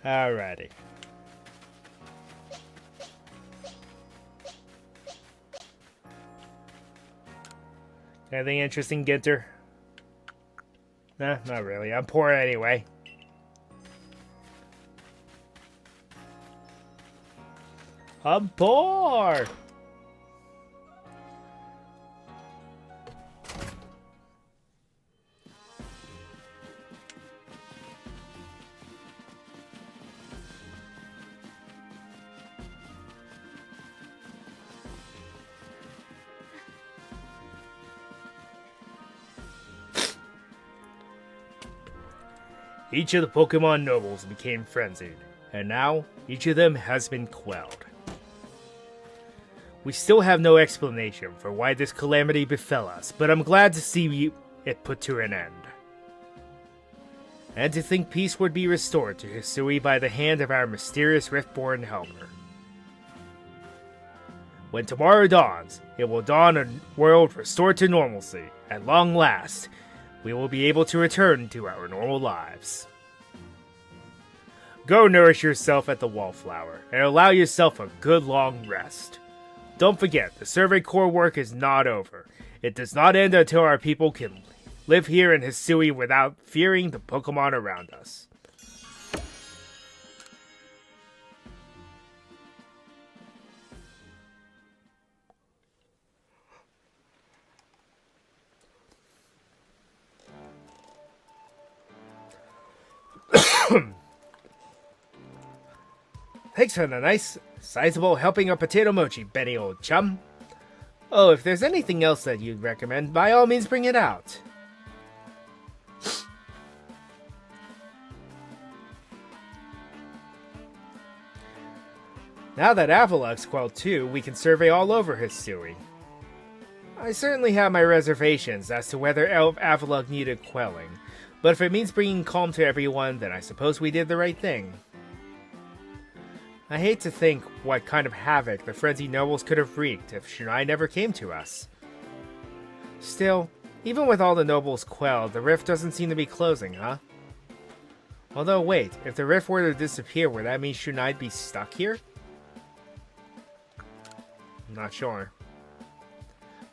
Alrighty. Anything interesting, Ginter? Nah, not really. I'm poor anyway. I'm poor! Each of the Pokemon nobles became frenzied, and now each of them has been quelled. We still have no explanation for why this calamity befell us, but I'm glad to see it put to an end. And to think peace would be restored to Hisui by the hand of our mysterious Riftborn helper. When tomorrow dawns, it will dawn a world restored to normalcy. At long last, we will be able to return to our normal lives. Go nourish yourself at the Wallflower, and allow yourself a good long rest. Don't forget, the Survey Corps work is not over. It does not end until our people can live here in Hisui without fearing the Pokemon around us. Thanks for the nice, sizable helping of potato mochi, Benny, old chum. Oh, if there's anything else that you'd recommend, by all means bring it out. Now that Avalug's quelled too, we can survey all over Hisui. I certainly have my reservations as to whether Avalug needed quelling, but if it means bringing calm to everyone, then I suppose we did the right thing. I hate to think what kind of havoc the frenzied nobles could have wreaked if Shunai never came to us. Still, even with all the nobles quelled, the rift doesn't seem to be closing, huh? Although wait, if the rift were to disappear, would that mean Shunai'd be stuck here? I'm not sure.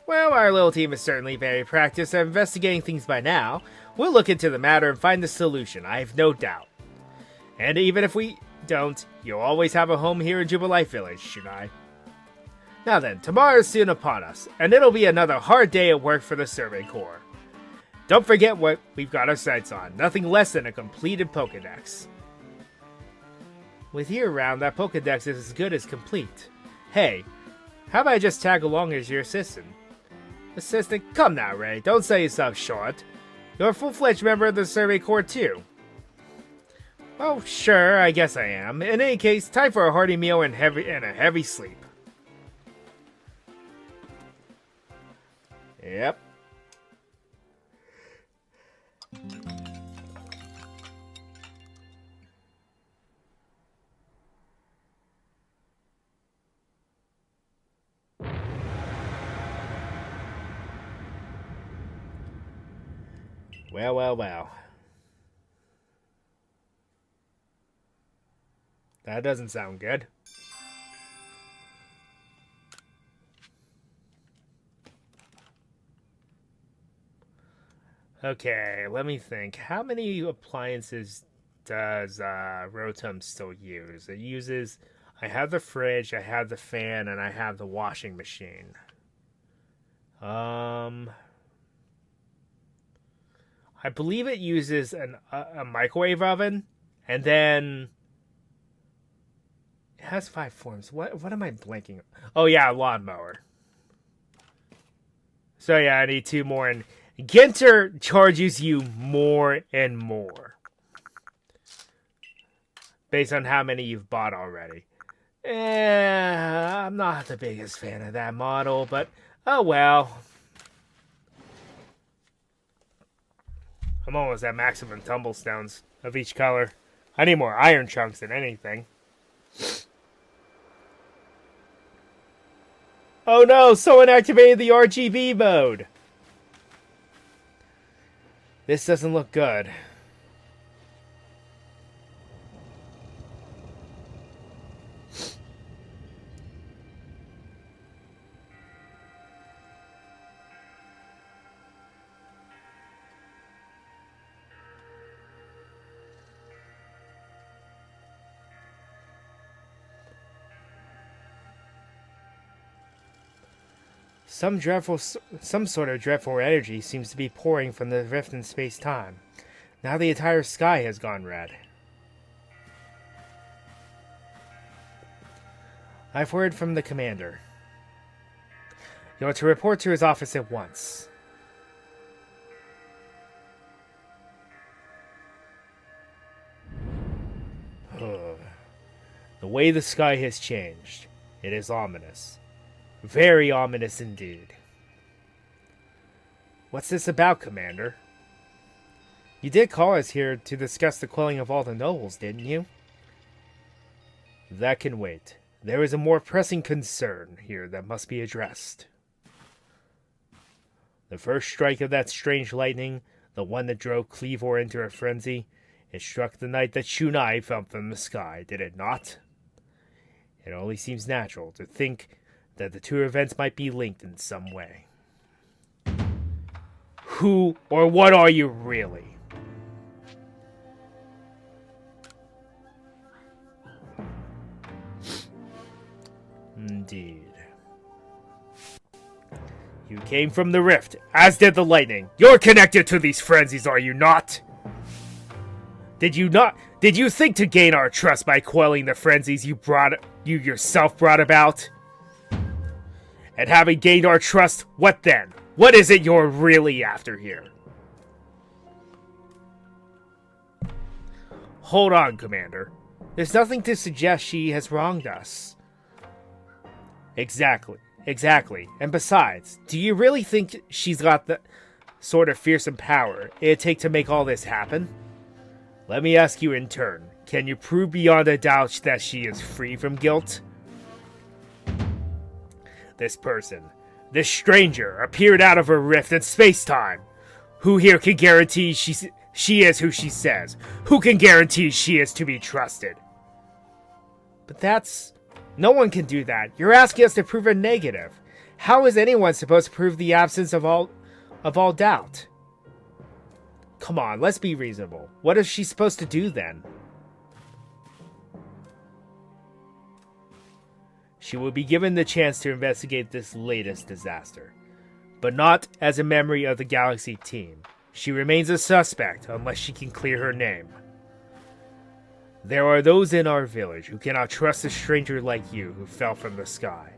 Well, our little team is certainly very practiced at investigating things by now. We'll look into the matter and find the solution, I have no doubt. And even if we don't, you'll always have a home here in Jubilife Village, Shunai. Now then, tomorrow is soon upon us, and it'll be another hard day at work for the Survey Corps. Don't forget what we've got our sights on, nothing less than a completed Pokedex. With you around, that Pokedex is as good as complete. Hey, how about I just tag along as your assistant? Assistant, come now, Ray, don't sell yourself short. You're a full-fledged member of the Survey Corps too. Well, sure, I guess I am. In any case, time for a hearty meal and a heavy sleep. Yep. Well, well, well. That doesn't sound good. Okay, let me think. How many appliances does Rotom still use? It uses... I have the fridge, I have the fan, and I have the washing machine. I believe it uses a microwave oven, and then... It has 5 forms. What am I blanking? Oh yeah, lawnmower. So yeah, I need 2 more, and Ginter charges you more and more based on how many you've bought already. I'm not the biggest fan of that model, but oh well. I'm almost at maximum tumblestones of each color. I need more iron chunks than anything. Oh no, someone activated the RGB mode. This doesn't look good. Some sort of dreadful energy seems to be pouring from the rift in space-time. Now the entire sky has gone red. I've heard from the commander. You are to report to his office at once. The way the sky has changed, it is ominous. Very ominous indeed. What's this about, Commander? You did call us here to discuss the quelling of all the nobles, didn't you? That can wait. There is a more pressing concern here that must be addressed. The first strike of that strange lightning, the one that drove Cleavor into a frenzy, it struck the night that Shunai fell from the sky, did it not? It only seems natural to think that the two events might be linked in some way. Who or what are you really? Indeed. You came from the rift, as did the lightning. You're connected to these frenzies, are you not? Did you think to gain our trust by quelling the frenzies you yourself brought about? And having gained our trust, what then? What is it you're really after here? Hold on, Commander. There's nothing to suggest she has wronged us. Exactly. And besides, do you really think she's got the sort of fearsome power it'd take to make all this happen? Let me ask you in turn, can you prove beyond a doubt that she is free from guilt? This person, this stranger, appeared out of a rift in space-time. Who here can guarantee she is who she says? Who can guarantee she is to be trusted? But no one can do that. You're asking us to prove a negative. How is anyone supposed to prove the absence of all doubt? Come on, let's be reasonable. What is she supposed to do then? She will be given the chance to investigate this latest disaster, but not as a memory of the Galaxy team. She remains a suspect unless she can clear her name. There are those in our village who cannot trust a stranger like you who fell from the sky,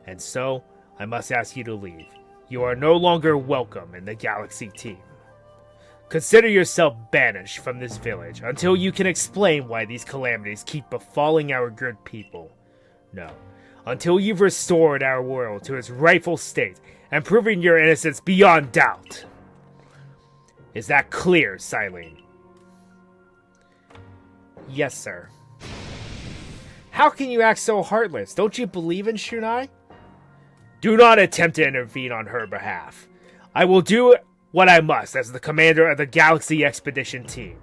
and so I must ask you to leave. You are no longer welcome in the Galaxy team. Consider yourself banished from this village until you can explain why these calamities keep befalling our good people. No, until you've restored our world to its rightful state and proven your innocence beyond doubt. Is that clear, Silene? Yes, sir. How can you act so heartless? Don't you believe in Shunai? Do not attempt to intervene on her behalf. I will do what I must as the commander of the Galaxy Expedition Team.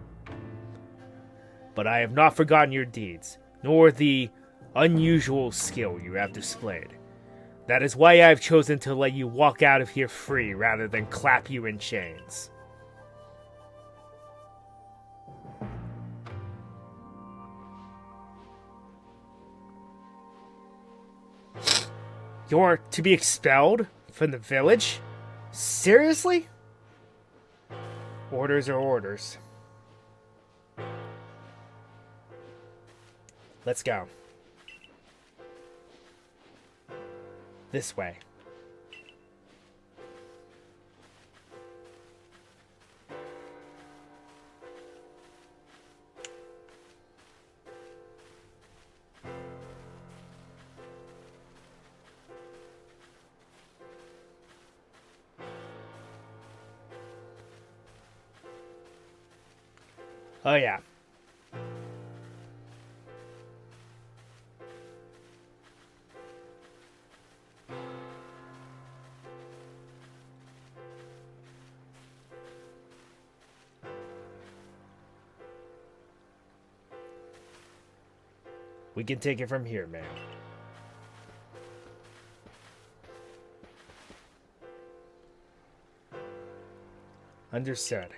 But I have not forgotten your deeds, nor the unusual skill you have displayed. That is why I have chosen to let you walk out of here free rather than clap you in chains. You're to be expelled from the village? Seriously? Orders are orders. Let's go. This way. Oh, yeah. We can take it from here, man. Understood.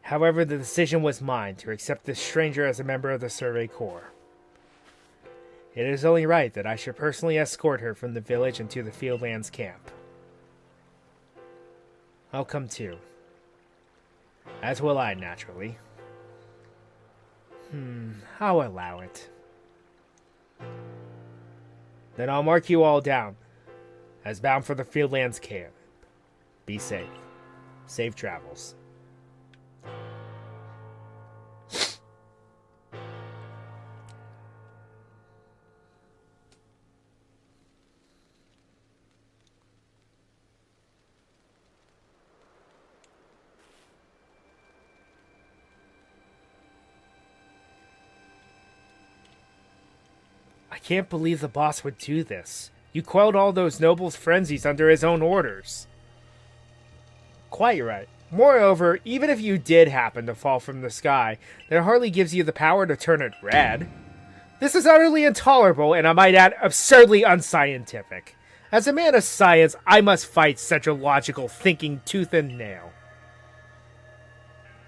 However, the decision was mine to accept this stranger as a member of the Survey Corps. It is only right that I should personally escort her from the village into the Fieldlands camp. I'll come too. As will I, naturally. I'll allow it. Then I'll mark you all down as bound for the Fieldlands camp. Be safe. Safe travels. I can't believe the boss would do this. You quelled all those nobles' frenzies under his own orders. Quite right. Moreover, even if you did happen to fall from the sky, that hardly gives you the power to turn it red. This is utterly intolerable, and I might add, absurdly unscientific. As a man of science, I must fight such a logical thinking tooth and nail.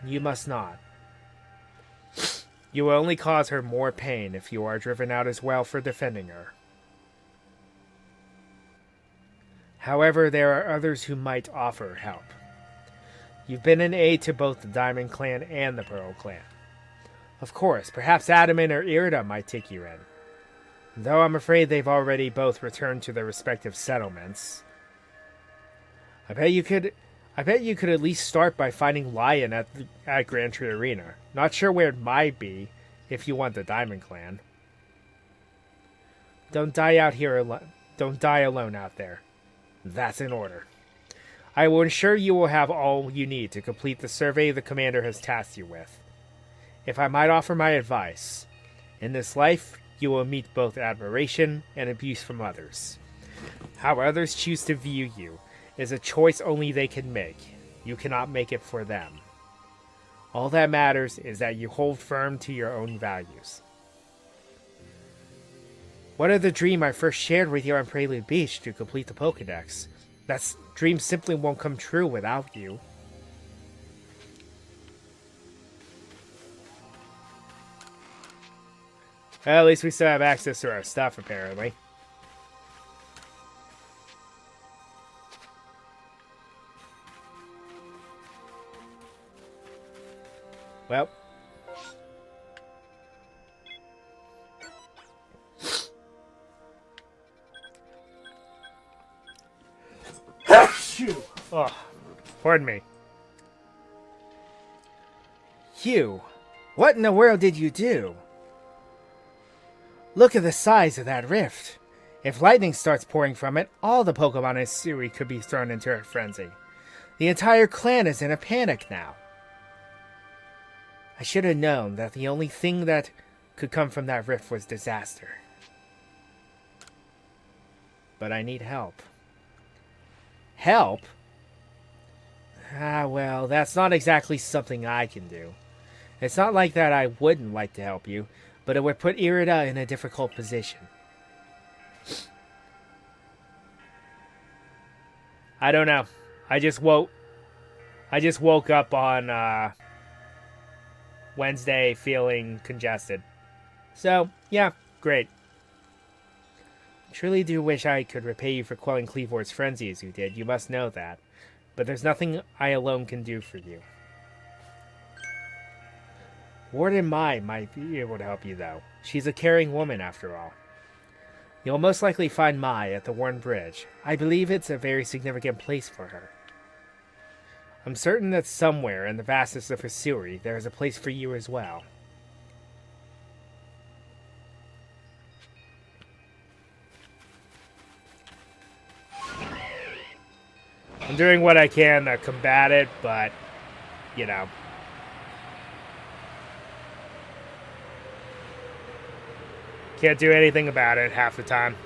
You must not. You will only cause her more pain if you are driven out as well for defending her. However, there are others who might offer help. You've been an aid to both the Diamond Clan and the Pearl Clan. Of course, perhaps Adamant or Irida might take you in. Though I'm afraid they've already both returned to their respective settlements. I bet you could at least start by finding Lion at Grand Tree Arena. Not sure where it might be, if you want the Diamond Clan. Don't die alone out there. That's in order. I will ensure you will have all you need to complete the survey the commander has tasked you with. If I might offer my advice, in this life, you will meet both admiration and abuse from others. How others choose to view you is a choice only they can make. You cannot make it for them. All that matters is that you hold firm to your own values. What of the dream I first shared with you on Prelude Beach to complete the Pokédex? That dream simply won't come true without you. Well, at least we still have access to our stuff, apparently. Well. Oh, pardon me. Hugh, what in the world did you do? Look at the size of that rift. If lightning starts pouring from it, all the Pokemon in Suri could be thrown into a frenzy. The entire clan is in a panic now. I should have known that the only thing that could come from that rift was disaster. But I need help. Help? Well, that's not exactly something I can do. It's not like that I wouldn't like to help you, but it would put Irida in a difficult position. I don't know. I just woke up on Wednesday feeling congested. So, yeah, great. Truly do wish I could repay you for quelling Cleavor's frenzy as you did. You must know that. But there's nothing I alone can do for you. Warden Mai might be able to help you, though. She's a caring woman, after all. You'll most likely find Mai at the Warren Bridge. I believe it's a very significant place for her. I'm certain that somewhere in the vastness of Hisui, there is a place for you as well. I'm doing what I can to combat it, but, you know. Can't do anything about it half the time.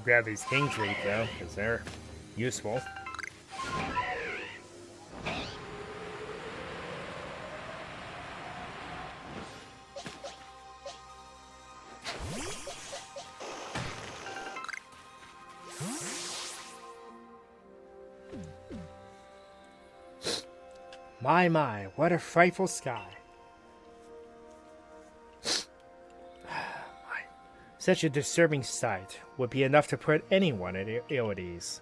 Grab these King's Leaf, though, because they're useful. My, what a frightful sky. Such a disturbing sight would be enough to put anyone at ill at ease.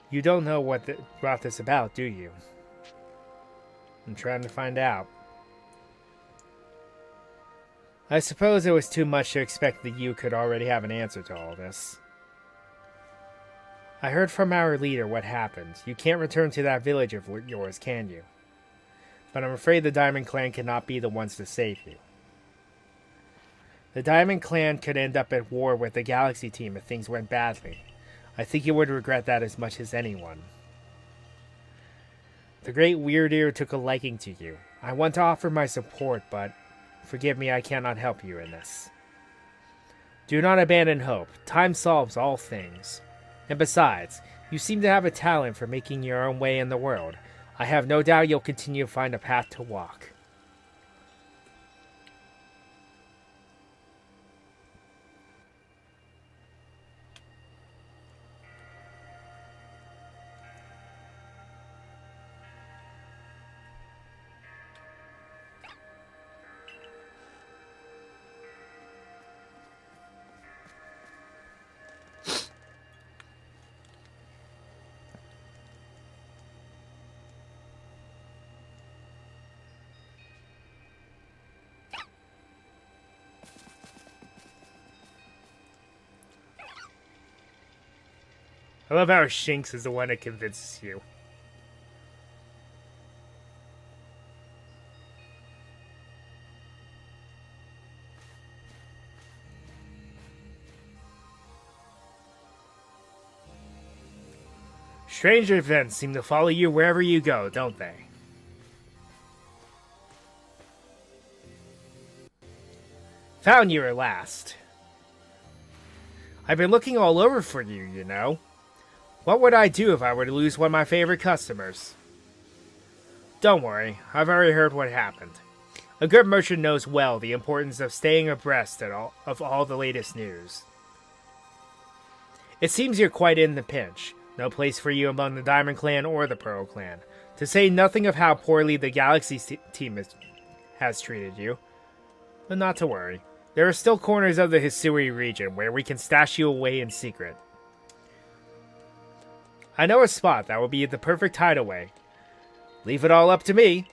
You don't know what brought this about, do you? I'm trying to find out. I suppose it was too much to expect that you could already have an answer to all this. I heard from our leader what happened. You can't return to that village of yours, can you? But I'm afraid the Diamond Clan cannot be the ones to save you. The Diamond Clan could end up at war with the Galaxy team if things went badly. I think you would regret that as much as anyone. The Great Weird Ear took a liking to you. I want to offer my support, but forgive me, I cannot help you in this. Do not abandon hope. Time solves all things. And besides, you seem to have a talent for making your own way in the world. I have no doubt you'll continue to find a path to walk. I love how Shinx is the one that convinces you. Strange events seem to follow you wherever you go, don't they? Found you at last. I've been looking all over for you, you know. What would I do if I were to lose one of my favorite customers? Don't worry, I've already heard what happened. A good merchant knows well the importance of staying abreast of all the latest news. It seems you're quite in the pinch. No place for you among the Diamond Clan or the Pearl Clan. To say nothing of how poorly the Galaxy team has treated you. But not to worry. There are still corners of the Hisui region where we can stash you away in secret. I know a spot that will be the perfect hideaway. Leave it all up to me.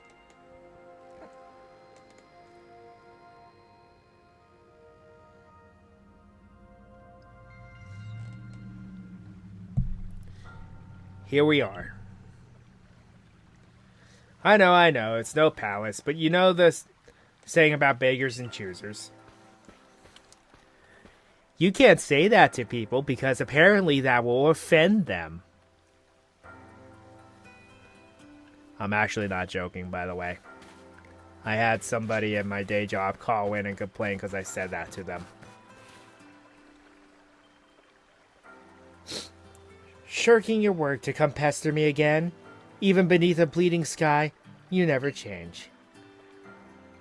Here we are. I know, it's no palace, but you know the saying about beggars and choosers. You can't say that to people because apparently that will offend them. I'm actually not joking, by the way. I had somebody at my day job call in and complain because I said that to them. Shirking your work to come pester me again? Even beneath a bleeding sky, you never change.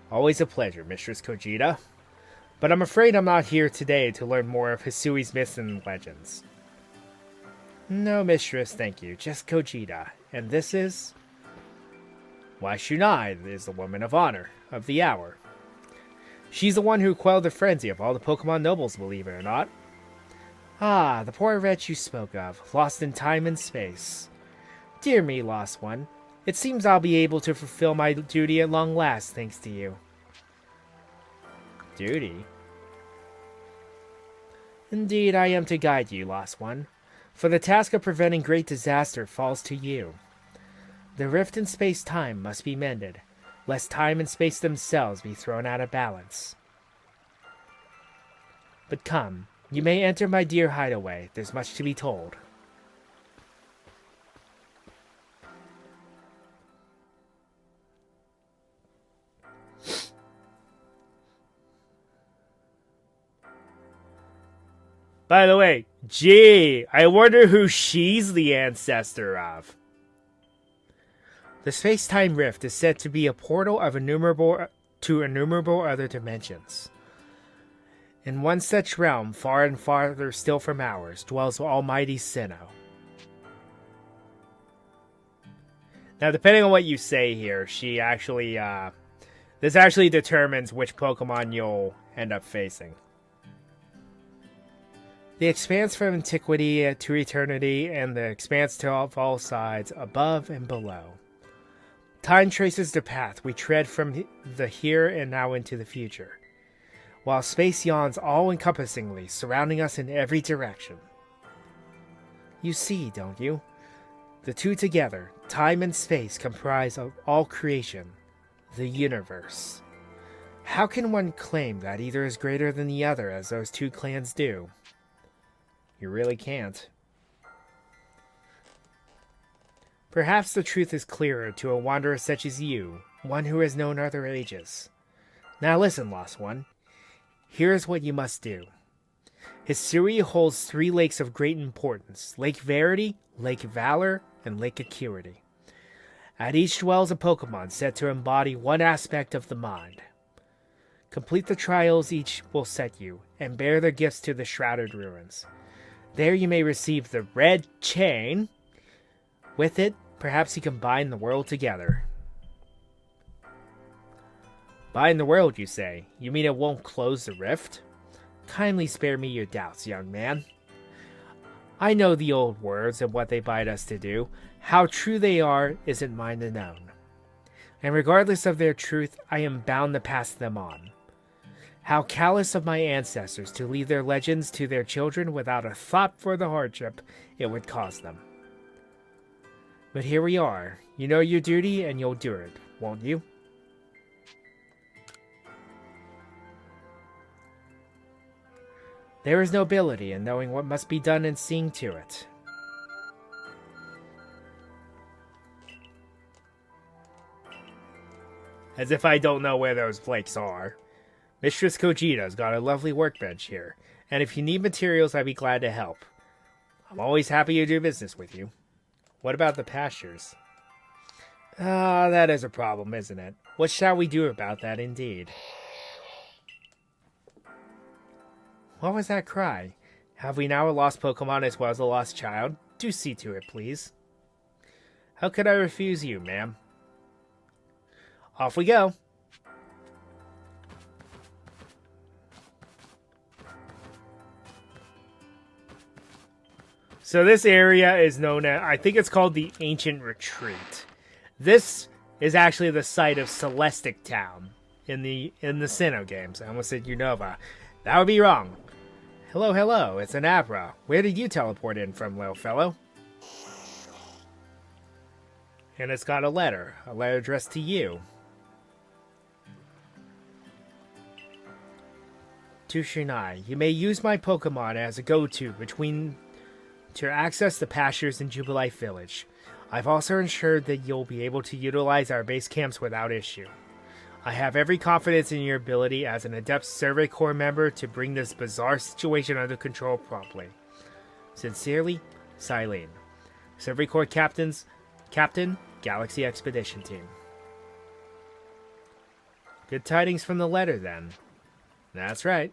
Always a pleasure, Mistress Kojita. But I'm afraid I'm not here today to learn more of Hisui's myths and legends. No, Mistress, thank you. Just Kojita. And this is... Why, Shunai is the woman of honor, of the hour. She's the one who quelled the frenzy of all the Pokemon nobles, believe it or not. Ah, the poor wretch you spoke of, lost in time and space. Dear me, lost one. It seems I'll be able to fulfill my duty at long last, thanks to you. Duty? Indeed, I am to guide you, lost one. For the task of preventing great disaster falls to you. The rift in space-time must be mended, lest time and space themselves be thrown out of balance. But come, you may enter my dear hideaway. There's much to be told. By the way, gee, I wonder who she's the ancestor of. The space-time rift is said to be a portal of innumerable other dimensions. In one such realm, far and farther still from ours, dwells almighty Sinnoh. Now, depending on what you say here, she actually, this actually determines which Pokemon you'll end up facing. The expanse from antiquity to eternity, and the expanse to all sides, above and below. Time traces the path we tread from the here and now into the future, while space yawns all-encompassingly, surrounding us in every direction. You see, don't you? The two together, time and space, comprise of all creation, the universe. How can one claim that either is greater than the other, as those two clans do? You really can't. Perhaps the truth is clearer to a wanderer such as you, one who has known other ages. Now listen, Lost One. Here is what you must do. Hisui holds 3 lakes of great importance: Lake Verity, Lake Valor, and Lake Acuity. At each dwells a Pokemon set to embody one aspect of the mind. Complete the trials each will set you, and bear their gifts to the Shrouded Ruins. There you may receive the Red Chain. With it, perhaps you can bind the world together. Bind the world, you say? You mean it won't close the rift? Kindly spare me your doubts, young man. I know the old words and what they bid us to do. How true they are isn't mine to know. And regardless of their truth, I am bound to pass them on. How callous of my ancestors to leave their legends to their children without a thought for the hardship it would cause them. But here we are. You know your duty and you'll do it, won't you? There is nobility in knowing what must be done and seeing to it. As if I don't know where those flakes are. Mistress Kojita's got a lovely workbench here, and if you need materials, I'd be glad to help. I'm always happy to do business with you. What about the pastures? Ah, that is a problem, isn't it? What shall we do about that, indeed? What was that cry? Have we now a lost Pokemon as well as a lost child? Do see to it, please. How could I refuse you, ma'am? Off we go. So this area is known as, I think it's called the Ancient Retreat. This is actually the site of Celestic Town in the Sinnoh games. I almost said Unova. That would be wrong. Hello, hello, it's an Abra. Where did you teleport in from, little fellow? And it's got a letter addressed to you. To Shinai, you may use my Pokemon as a go-to to access the pastures in Jubilife Village. I've also ensured that you'll be able to utilize our base camps without issue. I have every confidence in your ability as an adept Survey Corps member to bring this bizarre situation under control promptly. Sincerely, Silene, Survey Corps Captain, Galaxy Expedition Team. Good tidings from the letter, then. That's right.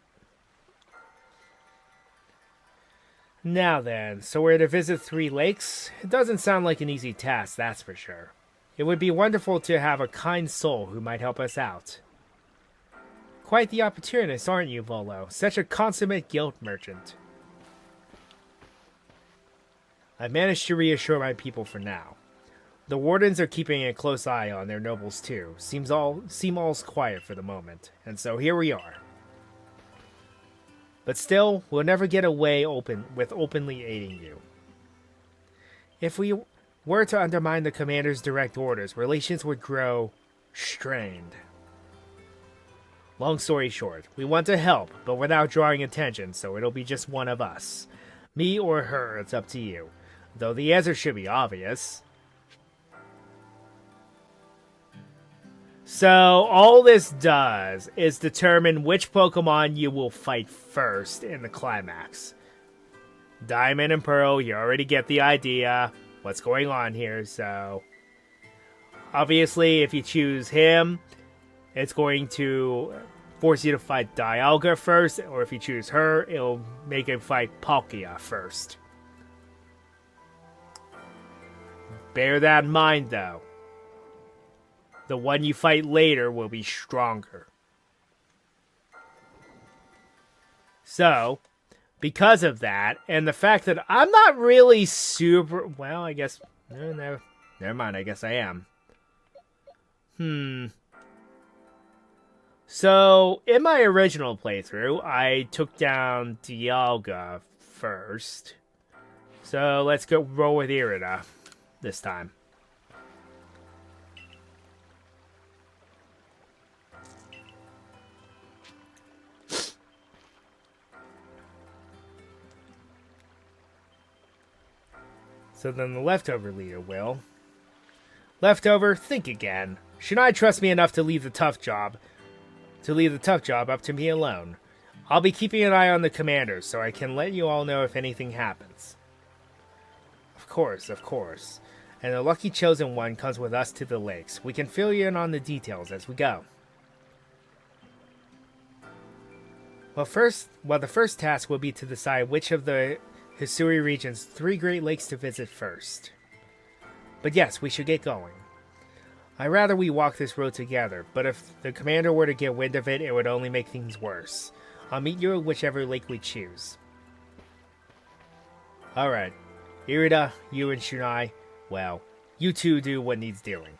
Now then, so we're to visit 3 lakes? It doesn't sound like an easy task, that's for sure. It would be wonderful to have a kind soul who might help us out. Quite the opportunist, aren't you, Volo? Such a consummate guild merchant. I've managed to reassure my people for now. The wardens are keeping a close eye on their nobles too. Seem all's quiet for the moment, and so here we are. But still, we'll never get away with openly aiding you. If we were to undermine the commander's direct orders, relations would grow strained. Long story short, we want to help, but without drawing attention, so it'll be just one of us. Me or her, it's up to you. Though the answer should be obvious. So, all this does is determine which Pokemon you will fight first in the climax. Diamond and Pearl, you already get the idea what's going on here, so... Obviously, if you choose him, it's going to force you to fight Dialga first, or if you choose her, it'll make him fight Palkia first. Bear that in mind, though. the one you fight later will be stronger. So, because of that, and the fact that I'm not really super... Well, I guess... No, never mind, I guess I am. So, in my original playthrough, I took down Dialga first. So, let's go roll with Irida this time. So then the leftover leader will. Leftover, think again. Should I trust me enough to leave the tough job up to me alone? I'll be keeping an eye on the commanders so I can let you all know if anything happens. Of course. And the lucky chosen one comes with us to the lakes. We can fill you in on the details as we go. Well, the first task will be to decide which of the Hisui region's 3 Great Lakes to visit first. But yes, we should get going. I'd rather we walk this road together, but if the commander were to get wind of it, it would only make things worse. I'll meet you at whichever lake we choose. Alright. Irida, you and Shunai, well, you two do what needs doing.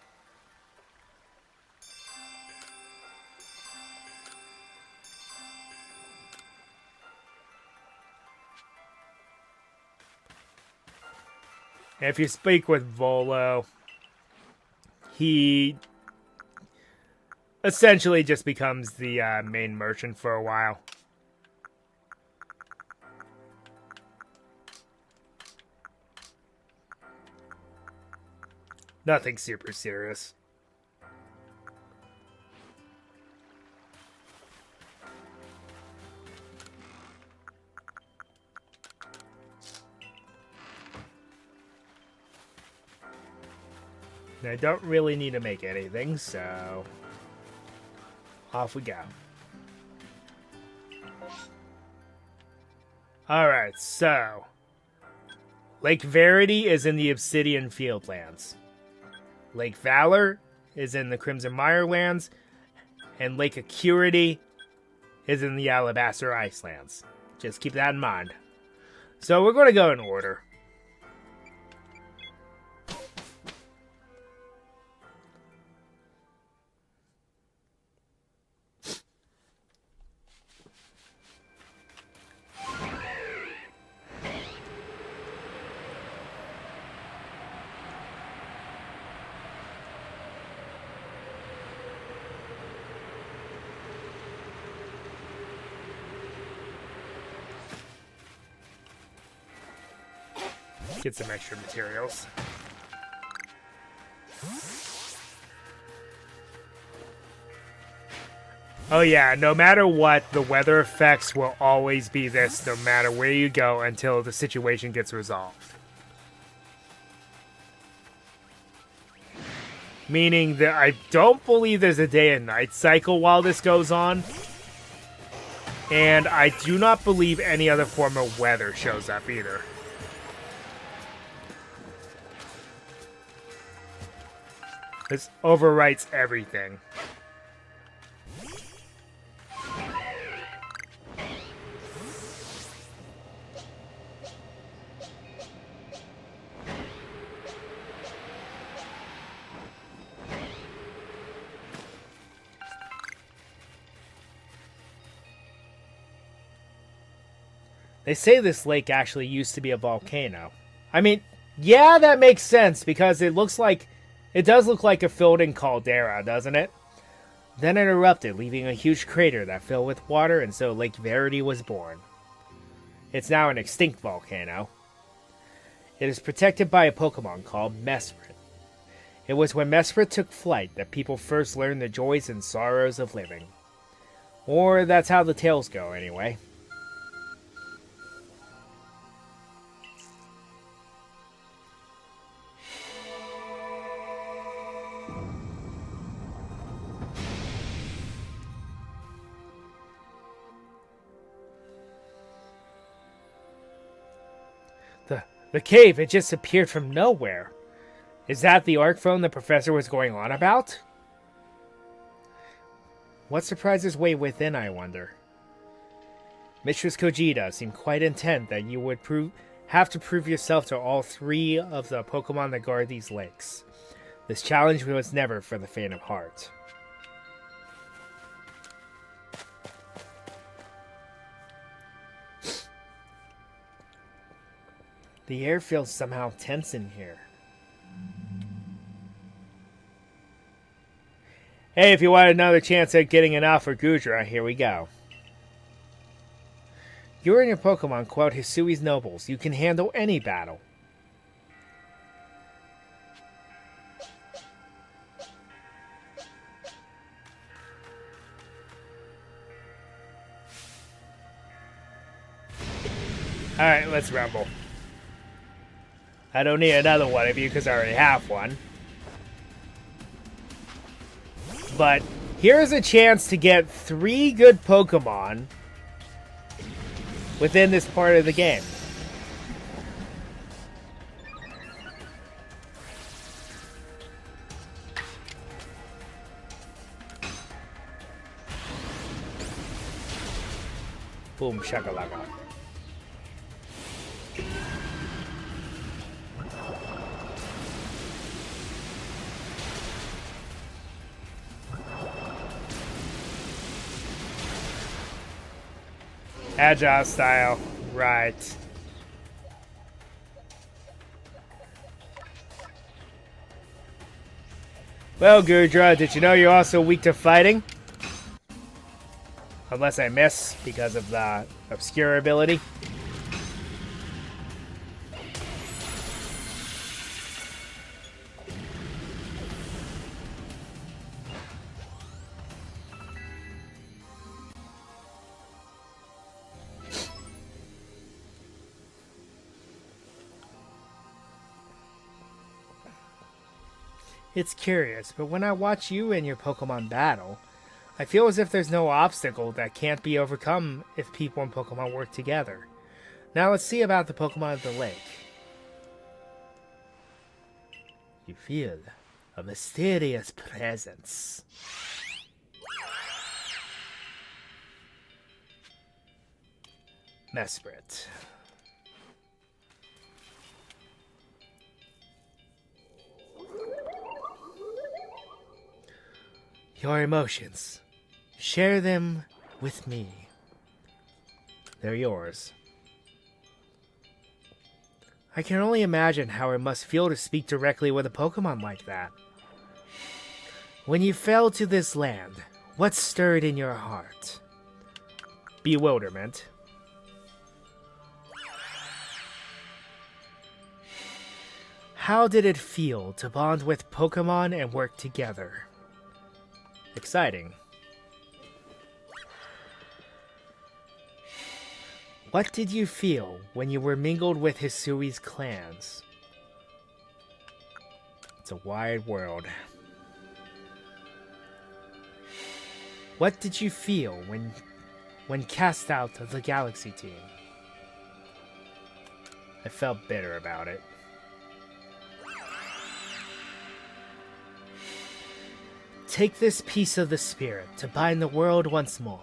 If you speak with Volo, he essentially just becomes the main merchant for a while. Nothing super serious. I don't really need to make anything, so off we go. Alright, so Lake Verity is in the Obsidian Fieldlands. Lake Valor is in the Crimson Mirelands, and Lake Acuity is in the Alabaster Icelands. Just keep that in mind. So we're going to go in order. Get some extra materials. Oh yeah, no matter what, the weather effects will always be this no matter where you go until the situation gets resolved. Meaning that I don't believe there's a day and night cycle while this goes on. And I do not believe any other form of weather shows up either. This overwrites everything. They say this lake actually used to be a volcano. I mean, yeah, that makes sense because it does look like a filled-in caldera, doesn't it? Then it erupted, leaving a huge crater that filled with water, and so Lake Verity was born. It's now an extinct volcano. It is protected by a Pokemon called Mesprit. It was when Mesprit took flight that people first learned the joys and sorrows of living. Or that's how the tales go, anyway. The cave, it just appeared from nowhere. Is that the Arc phone the professor was going on about? What surprises wait within, I wonder? Mistress Kojita seemed quite intent that you would have to prove yourself to all 3 of the Pokemon that guard these lakes. This challenge was never for the faint of heart. The air feels somehow tense in here. Hey, if you want another chance at getting an Alpha Gudra, here we go. You and your Pokemon quote Hisui's nobles. You can handle any battle. Alright, let's rumble. I don't need another one of you because I already have one. But here's a chance to get 3 good Pokemon within this part of the game. Boom shakalaka. Agile style, right. Well, Gudra, did you know you're also weak to fighting? Unless I miss because of the obscure ability. It's curious, but when I watch you and your Pokemon battle, I feel as if there's no obstacle that can't be overcome if people and Pokemon work together. Now let's see about the Pokemon of the lake. You feel a mysterious presence. Mesprit. Your emotions. Share them with me. They're yours. I can only imagine how it must feel to speak directly with a Pokemon like that. When you fell to this land, what stirred in your heart? Bewilderment. How did it feel to bond with Pokemon and work together? Exciting. What did you feel when you were mingled with Hisui's clans? It's a wide world. What did you feel when cast out of the Galaxy team? I felt bitter about it. Take this piece of the spirit to bind the world once more.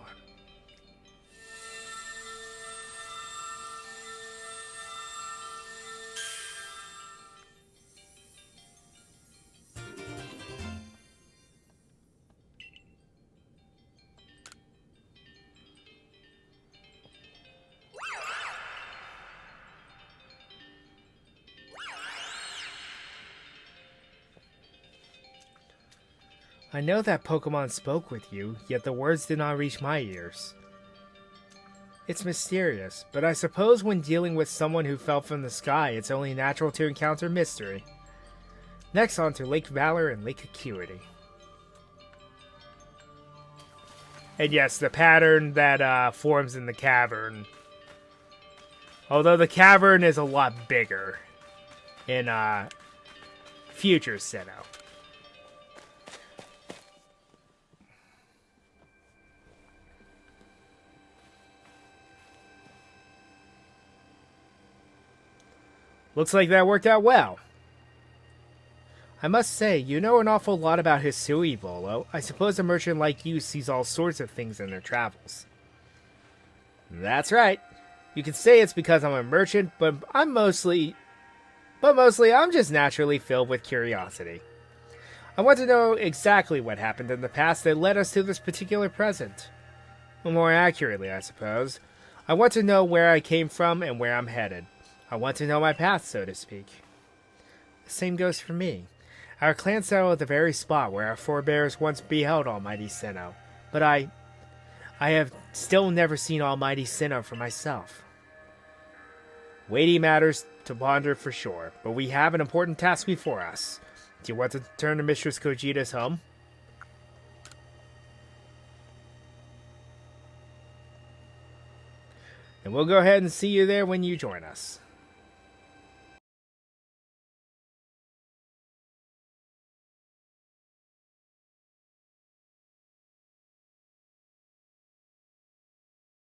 I know that Pokemon spoke with you, yet the words did not reach my ears. It's mysterious, but I suppose when dealing with someone who fell from the sky, it's only natural to encounter mystery. Next on to Lake Valor and Lake Acuity. And yes, the pattern that forms in the cavern. Although the cavern is a lot bigger in future Sinnoh. Looks like that worked out well. I must say, you know an awful lot about Hisui, Volo. I suppose a merchant like you sees all sorts of things in their travels. That's right. You can say it's because I'm a merchant, but mostly I'm just naturally filled with curiosity. I want to know exactly what happened in the past that led us to this particular present. Or more accurately, I suppose, I want to know where I came from and where I'm headed. I want to know my path, so to speak. The same goes for me. Our clan settled at the very spot where our forebears once beheld Almighty Sinnoh, but I have still never seen Almighty Sinnoh for myself. Weighty matters to ponder for sure, but we have an important task before us. Do you want to return to Mistress Kojita's home? And we'll go ahead and see you there when you join us.